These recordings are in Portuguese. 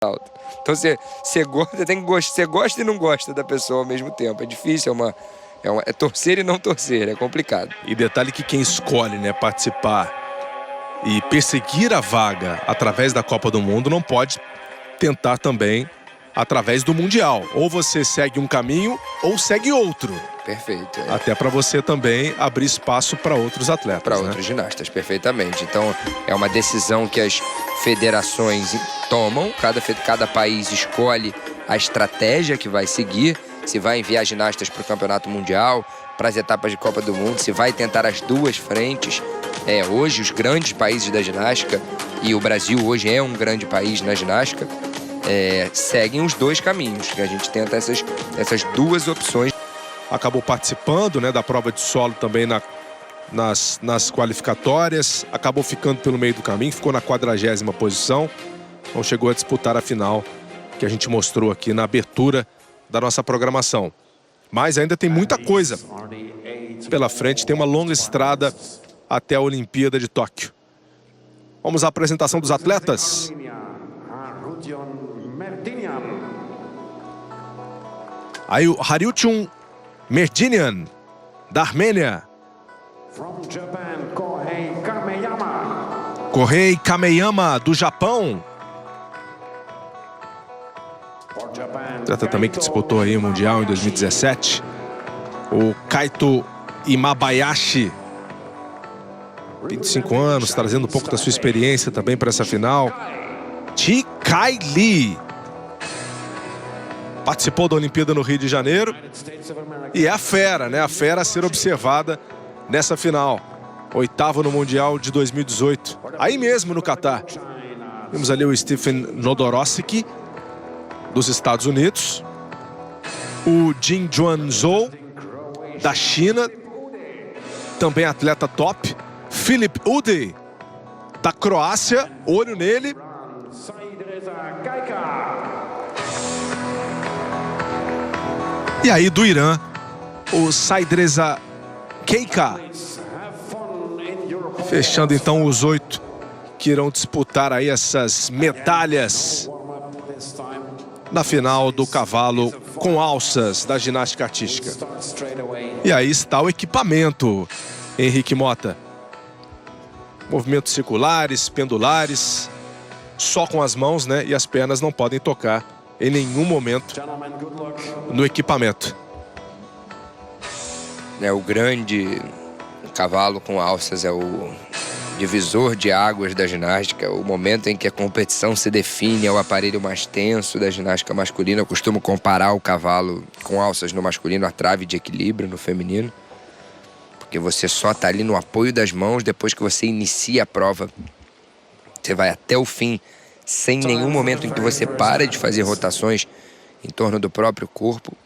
alto. Então você tem que gostar, você gosta e não gosta da pessoa ao mesmo tempo. É difícil, é torcer e não torcer, é complicado. E detalhe que quem escolhe, né, participar e perseguir a vaga através da Copa do Mundo não pode tentar também através do Mundial. Ou você segue um caminho ou segue outro. Perfeito. Até para você também abrir espaço para outros atletas. Para né? outros ginastas, perfeitamente. Então é uma decisão que as federações tomam. Cada país escolhe a estratégia que vai seguir. Se vai enviar ginastas para o Campeonato Mundial, para as etapas de Copa do Mundo, se vai tentar as duas frentes. Hoje os grandes países da ginástica, e o Brasil hoje é um grande país na ginástica, seguem os dois caminhos, que a gente tenta essas duas opções. Acabou participando, né, da prova de solo também nas qualificatórias, acabou ficando pelo meio do caminho, ficou na 40ª posição, não chegou a disputar a final que a gente mostrou aqui na abertura da nossa programação. Mas ainda tem muita coisa pela frente, tem uma longa estrada até a Olimpíada de Tóquio. Vamos à apresentação dos atletas. Aí o Haryuchun Merdinian, da Armênia. Kohei Kameyama, do Japão. Atleta também que disputou aí o Mundial em 2017. O Kaito Imabayashi, 25 anos, trazendo um pouco da sua experiência também para essa final. Chi Kai Lee participou da Olimpíada no Rio de Janeiro e é a fera, né? A fera a ser observada nessa final. 8º no Mundial de 2018. Aí mesmo no Catar. Vimos ali o Stephen Nodorowski, dos Estados Unidos. O Jin Juan Zhou, da China. Também atleta top. Filip Udy, da Croácia. Olho nele. E aí do Irã, o Saidreza Keita. Fechando então os 8 que irão disputar aí essas medalhas na final do cavalo com alças da ginástica artística. E aí está o equipamento, Henrique Mota. Movimentos circulares, pendulares, só com as mãos, né? E as pernas não podem tocar em nenhum momento no equipamento. O grande cavalo com alças é o divisor de águas da ginástica, o momento em que a competição se define, é o aparelho mais tenso da ginástica masculina. Eu costumo comparar o cavalo com alças no masculino, a trave de equilíbrio no feminino, porque você só está ali no apoio das mãos. Depois que você inicia a prova, você vai até o fim, sem nenhum momento em que você para de fazer rotações em torno do próprio corpo.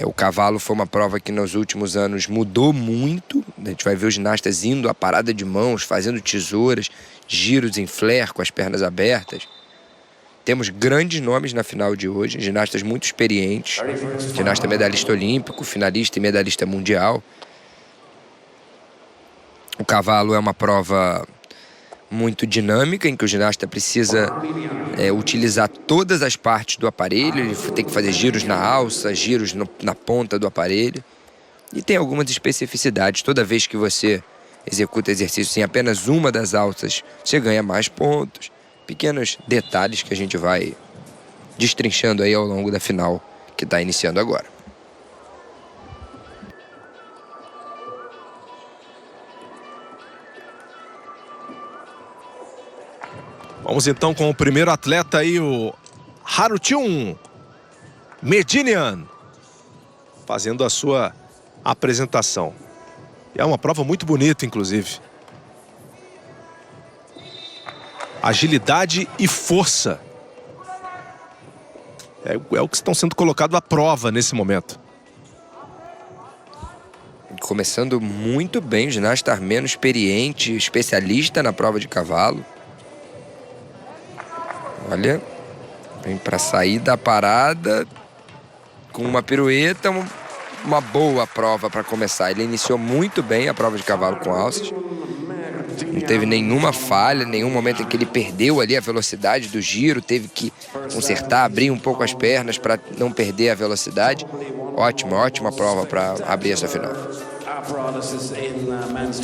O cavalo foi uma prova que nos últimos anos mudou muito. A gente vai ver os ginastas indo à parada de mãos, fazendo tesouras, giros em flare com as pernas abertas. Temos grandes nomes na final de hoje, ginastas muito experientes, ginasta medalhista olímpico, finalista e medalhista mundial. O cavalo é uma prova muito dinâmica, em que o ginasta precisa utilizar todas as partes do aparelho. Ele tem que fazer giros na alça, giros na ponta do aparelho. E tem algumas especificidades. Toda vez que você executa exercícios em apenas uma das alças, você ganha mais pontos. Pequenos detalhes que a gente vai destrinchando aí ao longo da final, que está iniciando agora. Vamos então com o primeiro atleta aí, o Haryuchun Merdinian, fazendo a sua apresentação. E é uma prova muito bonita, inclusive. Agilidade e força. É o que estão sendo colocado à prova nesse momento. Começando muito bem, o ginasta armeno experiente, especialista na prova de cavalo. Olha, vem para sair da parada com uma pirueta, uma boa prova para começar. Ele iniciou muito bem a prova de cavalo com alças. Não teve nenhuma falha, nenhum momento em que ele perdeu ali a velocidade do giro, teve que consertar, abrir um pouco as pernas para não perder a velocidade. Ótima prova para abrir essa final.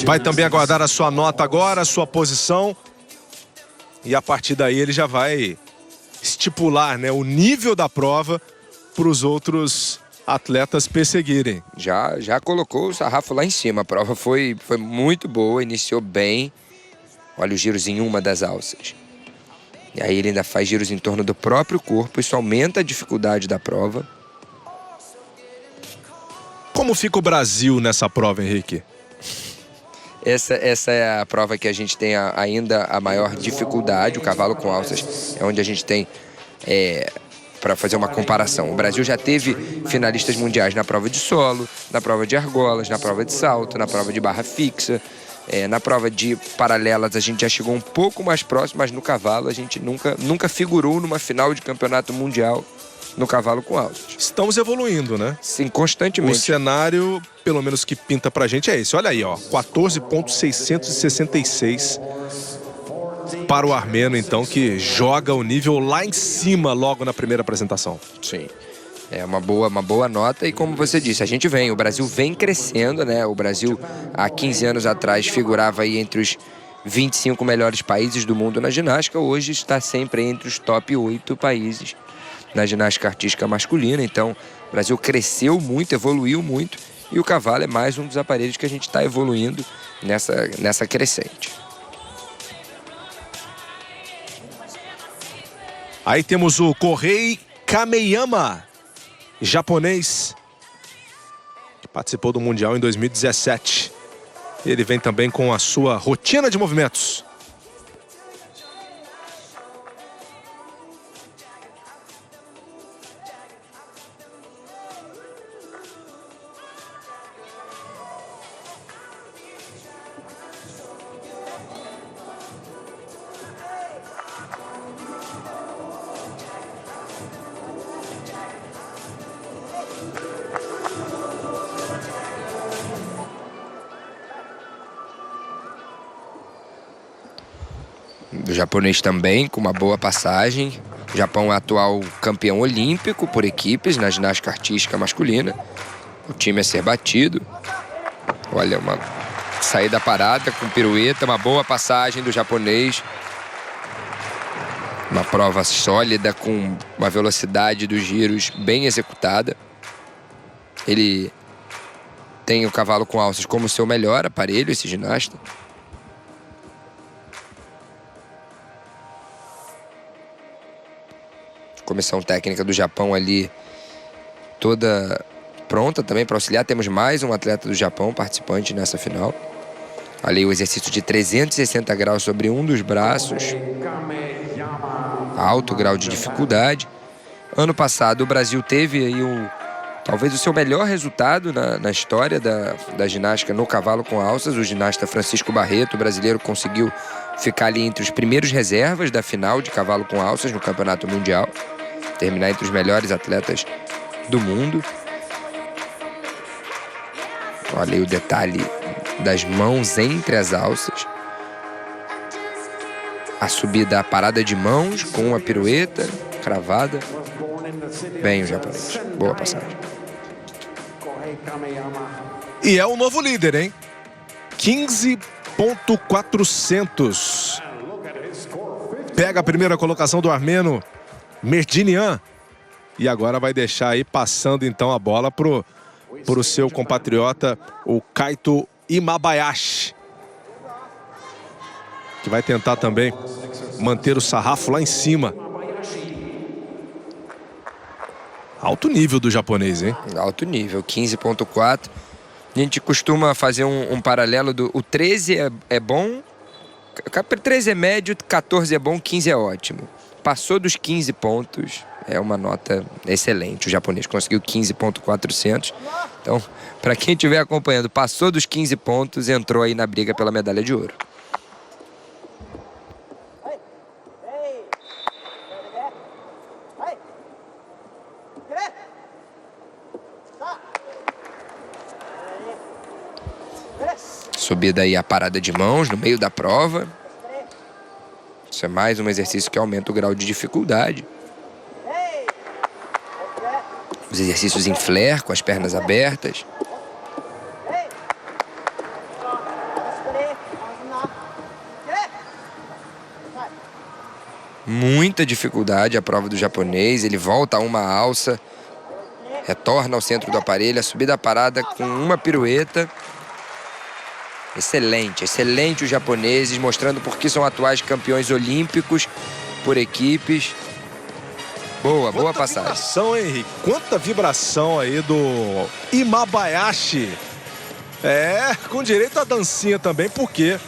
Vai também aguardar a sua nota agora, a sua posição. E a partir daí ele já vai estipular, né, o nível da prova para os outros atletas perseguirem. Já colocou o sarrafo lá em cima. A prova foi muito boa, iniciou bem. Olha os giros em uma das alças. E aí ele ainda faz giros em torno do próprio corpo. Isso aumenta a dificuldade da prova. Como fica o Brasil nessa prova, Henrique? Essa é a prova que a gente tem ainda a maior dificuldade. O cavalo com alças é onde a gente tem... para fazer uma comparação. O Brasil já teve finalistas mundiais na prova de solo, na prova de argolas, na prova de salto, na prova de barra fixa, na prova de paralelas a gente já chegou um pouco mais próximo, mas no cavalo a gente nunca figurou numa final de campeonato mundial no cavalo com alças. Estamos evoluindo, né? Sim, constantemente. O cenário, pelo menos que pinta pra gente, é esse. Olha aí, ó, 14.666 para o armeno, então, que joga o nível lá em cima logo na primeira apresentação. Sim. É uma boa nota e, como você disse, o Brasil vem crescendo, né? O Brasil, há 15 anos atrás, figurava aí entre os 25 melhores países do mundo na ginástica. Hoje está sempre entre os top 8 países na ginástica artística masculina. Então, o Brasil cresceu muito, evoluiu muito e o cavalo é mais um dos aparelhos que a gente está evoluindo nessa crescente. Aí temos o Kohei Kameyama, japonês, que participou do Mundial em 2017. Ele vem também com a sua rotina de movimentos. O japonês também, com uma boa passagem. O Japão é atual campeão olímpico por equipes na ginástica artística masculina. O time a ser batido. Olha, uma saída parada com pirueta, uma boa passagem do japonês. Uma prova sólida, com uma velocidade dos giros bem executada. Ele tem o cavalo com alças como seu melhor aparelho, esse ginasta. Comissão técnica do Japão ali toda pronta também para auxiliar. Temos mais um atleta do Japão participante nessa final. Ali o exercício de 360 graus sobre um dos braços. Alto grau de dificuldade. Ano passado o Brasil teve aí talvez o seu melhor resultado na história da ginástica no cavalo com alças. O ginasta Francisco Barreto, o brasileiro, conseguiu ficar ali entre os primeiros reservas da final de cavalo com alças no Campeonato Mundial. Terminar entre os melhores atletas do mundo. Olha aí o detalhe das mãos entre as alças. A subida, a parada de mãos com uma pirueta cravada. Bem o japonês. Boa passagem. E é o novo líder, hein? 15.400. Pega a primeira colocação do armeno Merdinian. E agora vai deixar aí passando então a bola pro seu compatriota, o Kaito Imabayashi, que vai tentar também manter o sarrafo lá em cima. Alto nível do japonês, hein? Alto nível, 15.4. A gente costuma fazer um paralelo o 13 é bom, 13 é médio, 14 é bom, 15 é ótimo. Passou dos 15 pontos, é uma nota excelente. O japonês conseguiu 15.400. Então, para quem estiver acompanhando, passou dos 15 pontos, entrou aí na briga pela medalha de ouro. Subida aí a parada de mãos no meio da prova. Isso é mais um exercício que aumenta o grau de dificuldade. Os exercícios em flare, com as pernas abertas. Muita dificuldade a prova do japonês. Ele volta a uma alça, retorna ao centro do aparelho, a subida a parada com uma pirueta. Excelente, excelente os japoneses, mostrando por que são atuais campeões olímpicos por equipes. Boa, boa passagem. Vibração, hein, Henrique? Quanta vibração aí do Imabayashi. Com direito à dancinha também, porque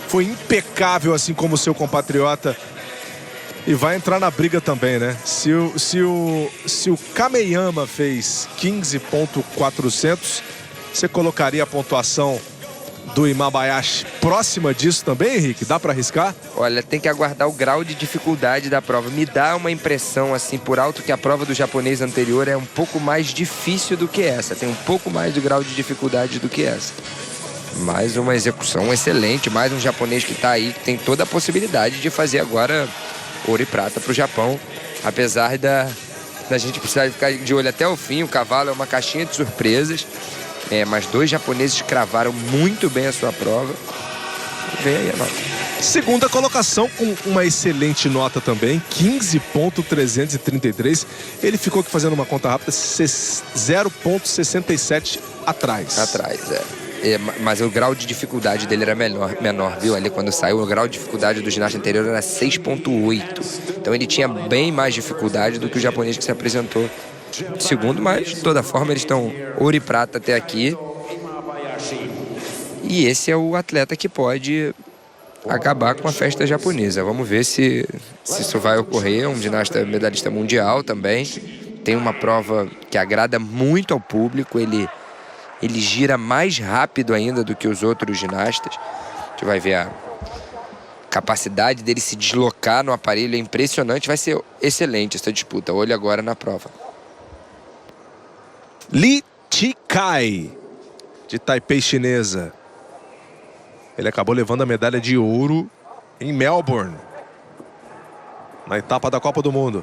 foi impecável, assim como o seu compatriota. E vai entrar na briga também, né? Se o Kameyama fez 15.400, você colocaria a pontuação do Imabayashi próxima disso também, Henrique? Dá para arriscar? Olha, tem que aguardar o grau de dificuldade da prova. Me dá uma impressão, assim, por alto, que a prova do japonês anterior é um pouco mais difícil do que essa. Tem um pouco mais de grau de dificuldade do que essa. Mais uma execução excelente, mais um japonês que tá aí, que tem toda a possibilidade de fazer agora ouro e prata para o Japão. Apesar da gente precisar ficar de olho até o fim, o cavalo é uma caixinha de surpresas. Mas dois japoneses cravaram muito bem a sua prova. Vem aí a nota. Segunda colocação com uma excelente nota também, 15.333. Ele ficou aqui fazendo uma conta rápida, 0.67 atrás. Mas o grau de dificuldade dele era menor, viu? Ali quando saiu, o grau de dificuldade do ginasta anterior era 6.8. Então ele tinha bem mais dificuldade do que o japonês que se apresentou segundo, mas de toda forma eles estão ouro e prata até aqui. E esse é o atleta que pode acabar com a festa japonesa. Vamos ver se isso vai ocorrer. Um ginasta medalhista mundial também. Tem uma prova que agrada muito ao público. Ele gira mais rápido ainda do que os outros ginastas. A gente vai ver a capacidade dele se deslocar no aparelho. É impressionante. Vai ser excelente essa disputa. Olho agora na prova. Li Chikai, de Taipei chinesa. Ele acabou levando a medalha de ouro em Melbourne, na etapa da Copa do Mundo.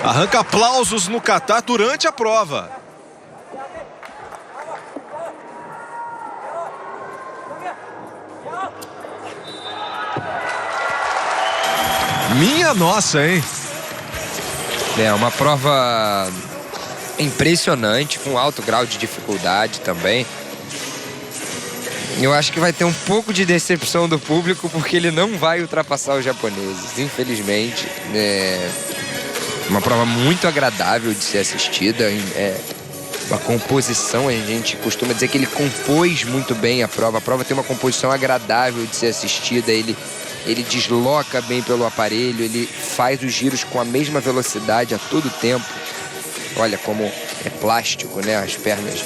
Arranca aplausos no Catar durante a prova. Minha nossa, hein? Uma prova impressionante, com alto grau de dificuldade também. Eu acho que vai ter um pouco de decepção do público, porque ele não vai ultrapassar os japoneses, infelizmente. Uma prova muito agradável de ser assistida. Uma composição, a gente costuma dizer que ele compôs muito bem a prova. A prova tem uma composição agradável de ser assistida. Ele desloca bem pelo aparelho, ele faz os giros com a mesma velocidade a todo tempo. Olha como é plástico, né? As pernas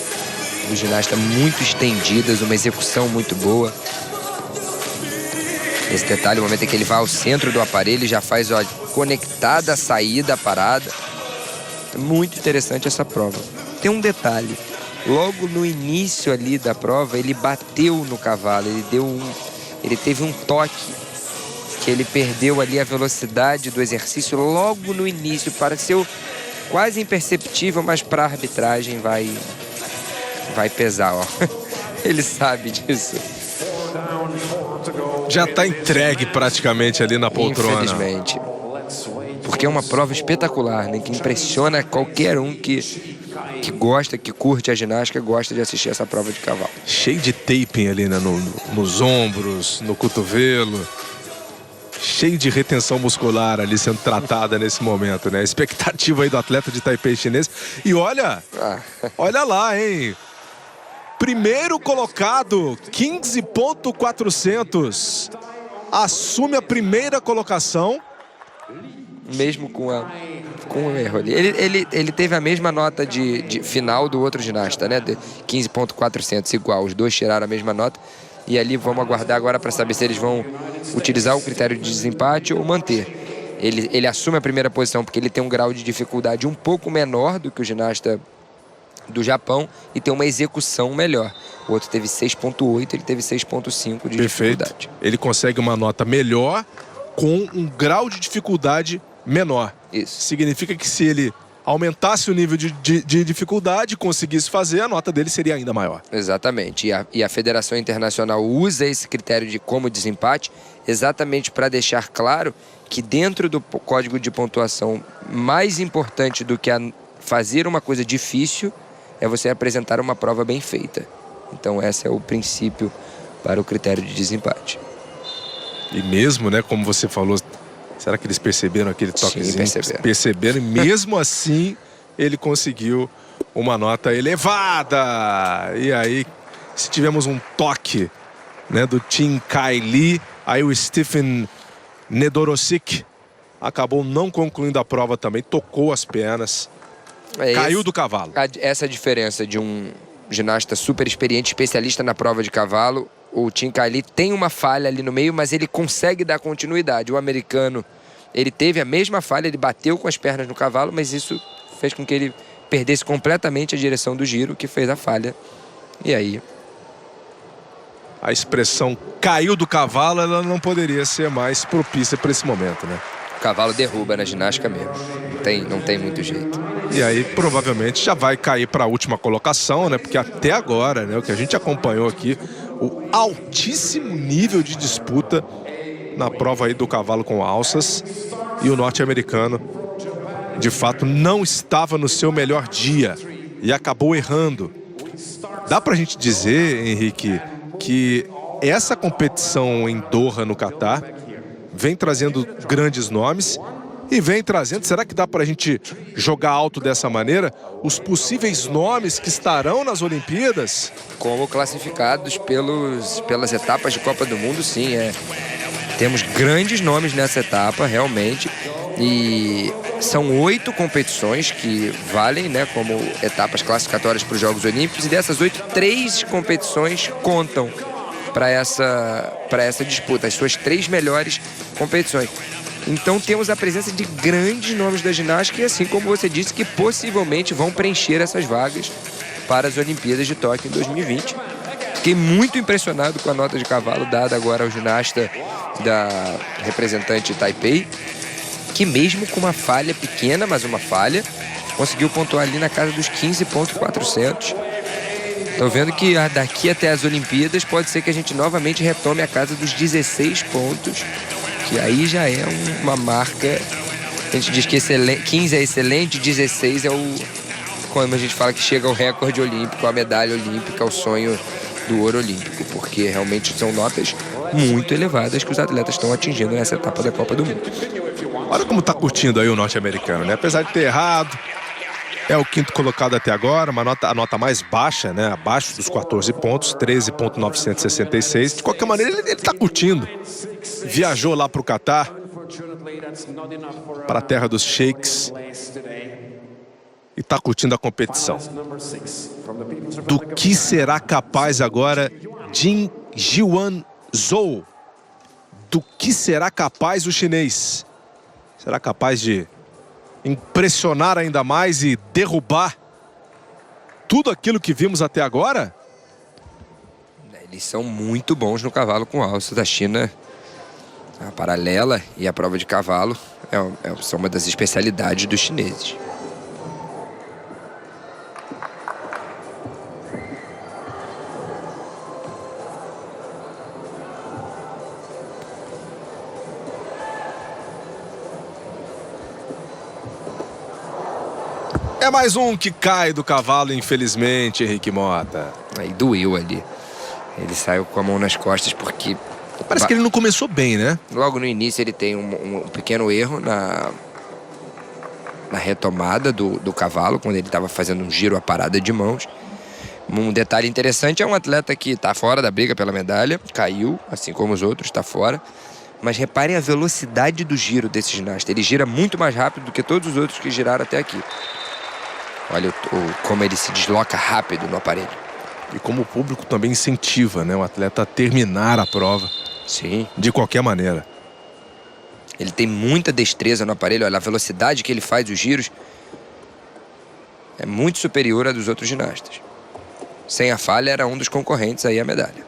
do ginasta muito estendidas, uma execução muito boa. Esse detalhe, o momento em que ele vai ao centro do aparelho, já faz conectada a saída, a parada. Muito interessante essa prova. Tem um detalhe, logo no início ali da prova, ele bateu no cavalo, ele teve um toque, que ele perdeu ali a velocidade do exercício logo no início. Pareceu quase imperceptível, mas para a arbitragem vai pesar, ó. Ele sabe disso. Já está entregue praticamente ali na poltrona. Infelizmente. Porque é uma prova espetacular, né? Que impressiona qualquer um que gosta, que curte a ginástica, gosta de assistir essa prova de cavalo. Cheio de taping ali, né? Nos ombros, no cotovelo. Cheio de retenção muscular ali sendo tratada nesse momento, né? A expectativa aí do atleta de Taipei chinês. E olha lá, hein? Primeiro colocado, 15.400. assume a primeira colocação. Mesmo com um erro ali. Ele teve a mesma nota de final do outro ginasta, né? De 15.400, igual. Os dois tiraram a mesma nota. E ali vamos aguardar agora para saber se eles vão utilizar o critério de desempate ou manter. Ele assume a primeira posição porque ele tem um grau de dificuldade um pouco menor do que o ginasta do Japão e tem uma execução melhor. O outro teve 6.8, ele teve 6.5 de dificuldade. Ele consegue uma nota melhor com um grau de dificuldade menor. Isso. Significa que se ele aumentasse o nível de dificuldade e conseguisse fazer, a nota dele seria ainda maior. Exatamente. E a Federação Internacional usa esse critério de como desempate exatamente para deixar claro que dentro do código de pontuação, mais importante do que fazer uma coisa difícil é você apresentar uma prova bem feita. Então esse é o princípio para o critério de desempate. E mesmo, né, como você falou, será que eles perceberam aquele toquezinho? Sim, perceberam. E mesmo assim, ele conseguiu uma nota elevada. E aí, se tivemos um toque, né, do Tim Kai Lee, aí o Stephen Nedorosik acabou não concluindo a prova também, tocou as pernas, caiu do cavalo. Essa diferença de um ginasta super experiente, especialista na prova de cavalo. O Tim Kai Lee tem uma falha ali no meio, mas ele consegue dar continuidade. O americano, ele teve a mesma falha, ele bateu com as pernas no cavalo, mas isso fez com que ele perdesse completamente a direção do giro, que fez a falha. E aí... a expressão caiu do cavalo, ela não poderia ser mais propícia para esse momento, né? O cavalo derruba na ginástica mesmo. Não tem muito jeito. E aí, provavelmente, já vai cair para a última colocação, né? Porque até agora, né, o que a gente acompanhou aqui, o altíssimo nível de disputa na prova aí do cavalo com alças. E o norte-americano, de fato, não estava no seu melhor dia e acabou errando. Dá pra gente dizer, Henrique, que essa competição em Doha, no Catar, vem trazendo grandes nomes e vem trazendo, será que dá pra gente jogar alto dessa maneira, os possíveis nomes que estarão nas Olimpíadas? Como classificados pelas etapas de Copa do Mundo, sim. Temos grandes nomes nessa etapa, realmente. E são 8 competições que valem, né, como etapas classificatórias para os Jogos Olímpicos. E dessas 8, 3 competições contam para essa disputa, as suas 3 melhores competições. Então temos a presença de grandes nomes da ginástica e, assim como você disse, que possivelmente vão preencher essas vagas para as Olimpíadas de Tóquio em 2020. Fiquei muito impressionado com a nota de cavalo dada agora ao ginasta da representante Taipei, que mesmo com uma falha pequena, mas uma falha, conseguiu pontuar ali na casa dos 15.400. Estou vendo que daqui até as Olimpíadas pode ser que a gente novamente retome a casa dos 16 pontos, que aí já é uma marca. A gente diz que 15 é excelente, 16 é como a gente fala, que chega ao recorde olímpico, a medalha olímpica, o sonho do ouro olímpico, porque realmente são notas muito elevadas que os atletas estão atingindo nessa etapa da Copa do Mundo. Olha como está curtindo aí o norte-americano, né? Apesar de ter errado, é o 5º colocado até agora, a nota mais baixa, né? Abaixo dos 14 pontos, 13.966. De qualquer maneira, ele está curtindo. Viajou lá para o Catar, para a terra dos sheiks, e está curtindo a competição. Do que será capaz agora Jin Jiwan Zhou? Do que será capaz o chinês? Será capaz de impressionar ainda mais e derrubar tudo aquilo que vimos até agora? Eles são muito bons no cavalo com alça da China. A paralela e a prova de cavalo são uma das especialidades dos chineses. É mais um que cai do cavalo, infelizmente, Henrique Mota. Aí doeu ali. Ele saiu com a mão nas costas porque... Parece que ele não começou bem, né? Logo no início ele tem um pequeno erro na retomada do cavalo, quando ele estava fazendo um giro à parada de mãos. Um detalhe interessante é um atleta que está fora da briga pela medalha, caiu, assim como os outros, está fora. Mas reparem a velocidade do giro desse ginasta. Ele gira muito mais rápido do que todos os outros que giraram até aqui. Olha como ele se desloca rápido no aparelho. E como o público também incentiva, né, o atleta a terminar a prova. Sim. De qualquer maneira. Ele tem muita destreza no aparelho. Olha, a velocidade que ele faz os giros é muito superior à dos outros ginastas. Sem a falha, era um dos concorrentes aí à medalha.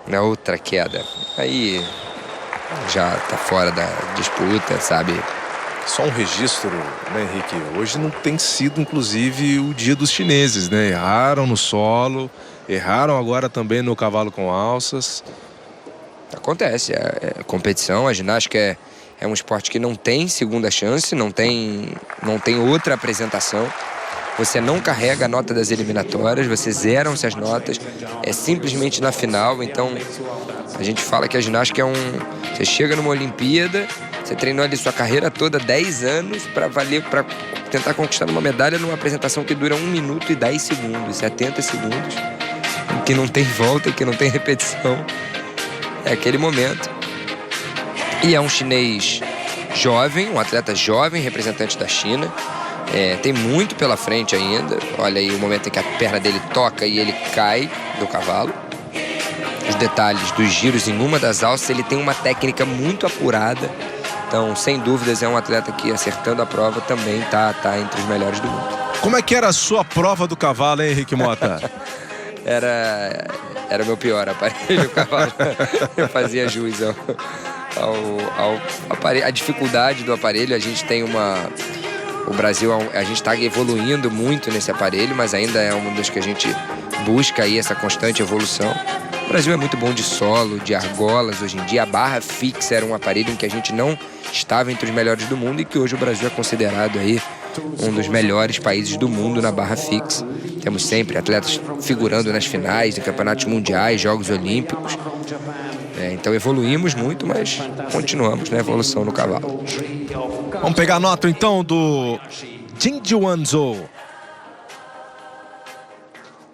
Na outra queda. Aí já tá fora da disputa, sabe? Só um registro, né, Henrique? Hoje não tem sido, inclusive, o dia dos chineses, né? Erraram no solo, erraram agora também no cavalo com alças. Acontece, é competição, a ginástica é um esporte que não tem segunda chance, não tem outra apresentação. Você não carrega a nota das eliminatórias, você zeram-se as notas, é simplesmente na final. Então, a gente fala que a ginástica você chega numa Olimpíada, você treinou ali sua carreira toda, 10 anos, para tentar conquistar uma medalha numa apresentação que dura 1 minuto e 10 segundos, 70 segundos, que não tem volta, que não tem repetição. É aquele momento. E é um chinês jovem, um atleta jovem, representante da China. Tem muito pela frente ainda. Olha aí o momento em que a perna dele toca e ele cai do cavalo. Os detalhes dos giros em uma das alças, ele tem uma técnica muito apurada. Então, sem dúvidas, é um atleta que, acertando a prova, também tá entre os melhores do mundo. Como é que era a sua prova do cavalo, hein, Henrique Mota? Era o meu pior aparelho, o cavalo. Eu fazia jus ao aparelho. A dificuldade do aparelho, a gente tem o Brasil, a gente está evoluindo muito nesse aparelho, mas ainda é um dos que a gente busca aí essa constante evolução. O Brasil é muito bom de solo, de argolas. Hoje em dia, a barra fixa era um aparelho em que a gente não estava entre os melhores do mundo e que hoje o Brasil é considerado aí um dos melhores países do mundo na barra fixa. Temos sempre atletas figurando nas finais de campeonatos mundiais, Jogos Olímpicos. Então evoluímos muito, mas continuamos na evolução no cavalo. Vamos pegar a nota então do Jin Jiuanzhou.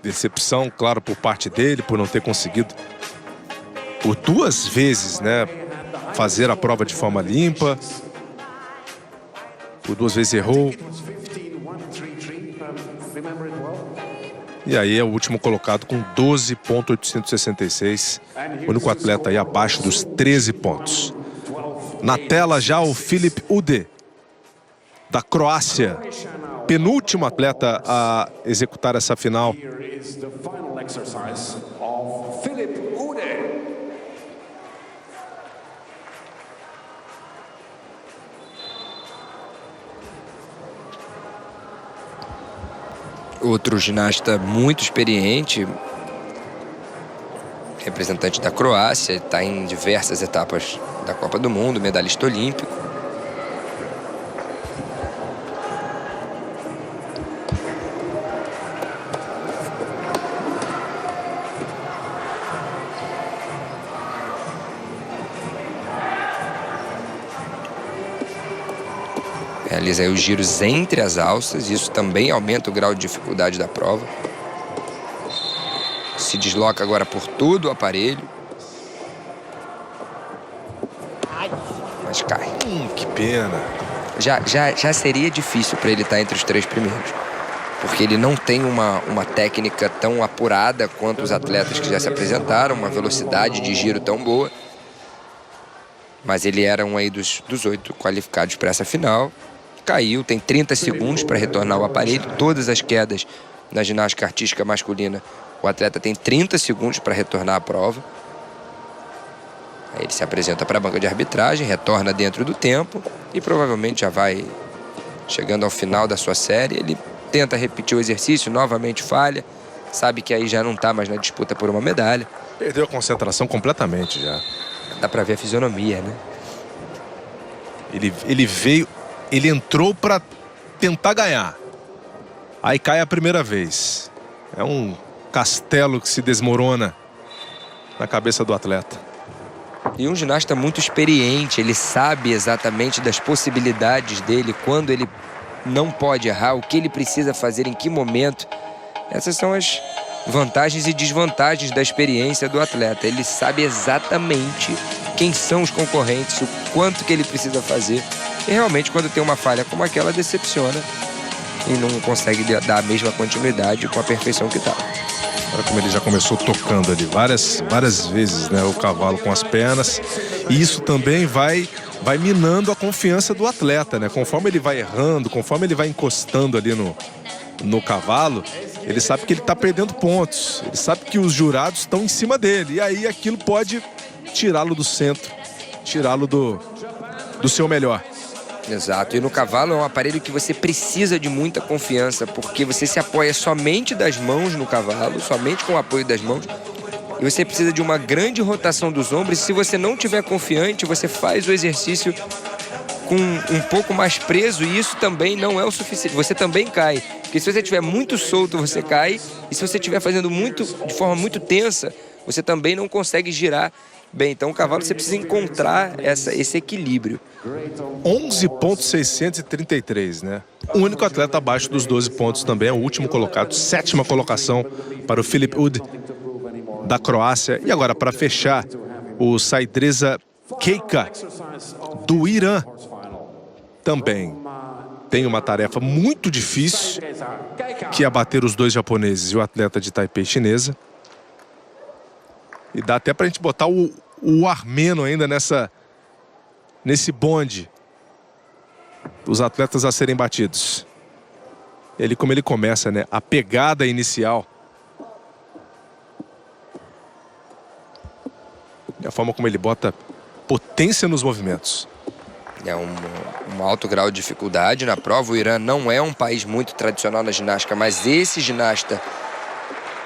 Decepção, claro, por parte dele, por não ter conseguido por 2 vezes, né, fazer a prova de forma limpa. Por 2 vezes errou. E aí é o último colocado com 12,866. O único atleta aí abaixo dos 13 pontos. Na tela já o Filip Ude, da Croácia. Penúltimo atleta a executar essa final. Outro ginasta muito experiente, representante da Croácia, está em diversas etapas da Copa do Mundo, medalhista olímpico. Realiza aí os giros entre as alças, isso também aumenta o grau de dificuldade da prova. Se desloca agora por todo o aparelho. Mas cai. Que pena. Já seria difícil para ele estar entre os 3 primeiros. Porque ele não tem uma técnica tão apurada quanto os atletas que já se apresentaram, uma velocidade de giro tão boa. Mas ele era um aí dos 8 qualificados para essa final. Caiu, tem 30 segundos para retornar o aparelho. Todas as quedas na ginástica artística masculina, o atleta tem 30 segundos para retornar à prova. Aí ele se apresenta para a banca de arbitragem, retorna dentro do tempo e provavelmente já vai chegando ao final da sua série. Ele tenta repetir o exercício, novamente falha, sabe que aí já não está mais na disputa por uma medalha. Perdeu a concentração completamente já. Dá para ver a fisionomia, né? Ele entrou para tentar ganhar. Aí cai a primeira vez. É um castelo que se desmorona na cabeça do atleta. E um ginasta muito experiente, ele sabe exatamente das possibilidades dele, quando ele não pode errar, o que ele precisa fazer, em que momento. Essas são as vantagens e desvantagens da experiência do atleta. Ele sabe exatamente quem são os concorrentes, o quanto que ele precisa fazer. E realmente, quando tem uma falha como aquela, decepciona e não consegue dar a mesma continuidade com a perfeição que estava. Olha como ele já começou tocando ali várias vezes, né, o cavalo com as pernas. E isso também vai minando a confiança do atleta, né? Conforme ele vai errando, conforme ele vai encostando ali no cavalo, ele sabe que ele está perdendo pontos. Ele sabe que os jurados estão em cima dele. E aí aquilo pode tirá-lo do centro, tirá-lo do seu melhor. Exato, e no cavalo é um aparelho que você precisa de muita confiança, porque você se apoia somente das mãos no cavalo, somente com o apoio das mãos, e você precisa de uma grande rotação dos ombros. E se você não estiver confiante, você faz o exercício com um pouco mais preso, e isso também não é o suficiente, você também cai, porque se você estiver muito solto, você cai, e se você estiver fazendo de forma muito tensa, você também não consegue girar bem. Então o cavalo, você precisa encontrar esse equilíbrio. 11.633, né? O único atleta abaixo dos 12 pontos também é o último colocado, 7ª colocação para o Filip Ud, da Croácia. E agora, para fechar, o Saidreza Keika, do Irã, também tem uma tarefa muito difícil, que é bater os dois japoneses e o atleta de Taipei chinesa. E dá até pra gente botar o armeno ainda nesse bonde dos atletas a serem batidos. Como ele começa, né? A pegada inicial. E a forma como ele bota potência nos movimentos. É um alto grau de dificuldade na prova. O Irã não é um país muito tradicional na ginástica, mas esse ginasta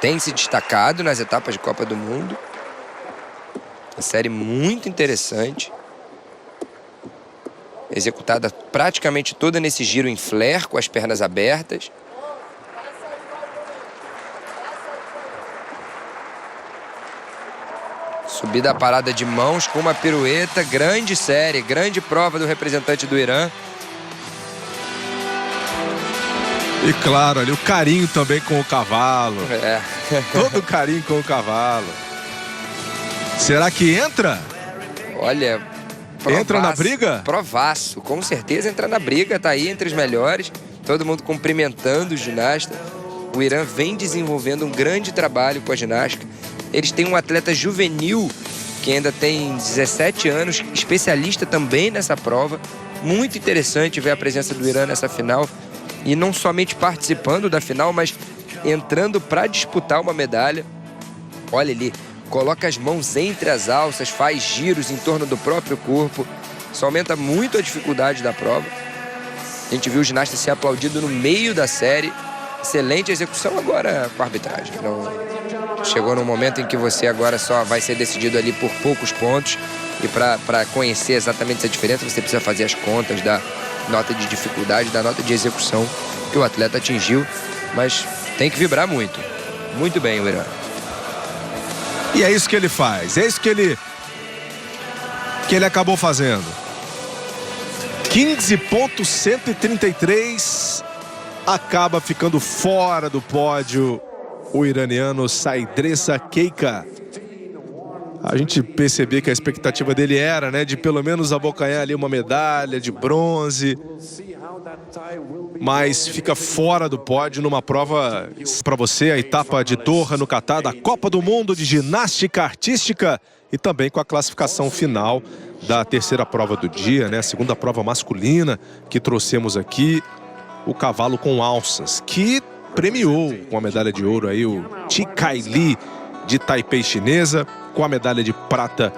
tem se destacado nas etapas de Copa do Mundo. Uma série muito interessante, executada praticamente toda nesse giro em flare, com as pernas abertas. Subida a parada de mãos com uma pirueta. Grande série, grande prova do representante do Irã. E claro, ali o carinho também com o cavalo. Todo o carinho com o cavalo. Será que entra? Olha, entra na briga? Provaço, com certeza entra na briga, tá aí entre os melhores. Todo mundo cumprimentando o ginasta. O Irã vem desenvolvendo um grande trabalho com a ginástica. Eles têm um atleta juvenil que ainda tem 17 anos, especialista também nessa prova. Muito interessante ver a presença do Irã nessa final. E não somente participando da final, mas entrando para disputar uma medalha. Olha ali, coloca as mãos entre as alças, faz giros em torno do próprio corpo. Isso aumenta muito a dificuldade da prova. A gente viu o ginasta ser aplaudido no meio da série. Excelente execução agora com a arbitragem. Chegou num momento em que você agora só vai ser decidido ali por poucos pontos. E para conhecer exatamente essa diferença, você precisa fazer as contas da nota de dificuldade, da nota de execução que o atleta atingiu. Mas tem que vibrar muito. Muito bem o Irã. E é isso que ele faz, é isso que ele acabou fazendo. 15.133, acaba ficando fora do pódio o iraniano Saidreza Keika. A gente percebeu que a expectativa dele era, né, de pelo menos abocanhar ali uma medalha de bronze, mas fica fora do pódio numa prova para você, a etapa de Doha no Catar da Copa do Mundo de Ginástica Artística, e também com a classificação final da terceira prova do dia, né, a segunda prova masculina que trouxemos aqui, o cavalo com alças, que premiou com a medalha de ouro aí o Chi Kai Li de Taipei chinesa, com a medalha de prata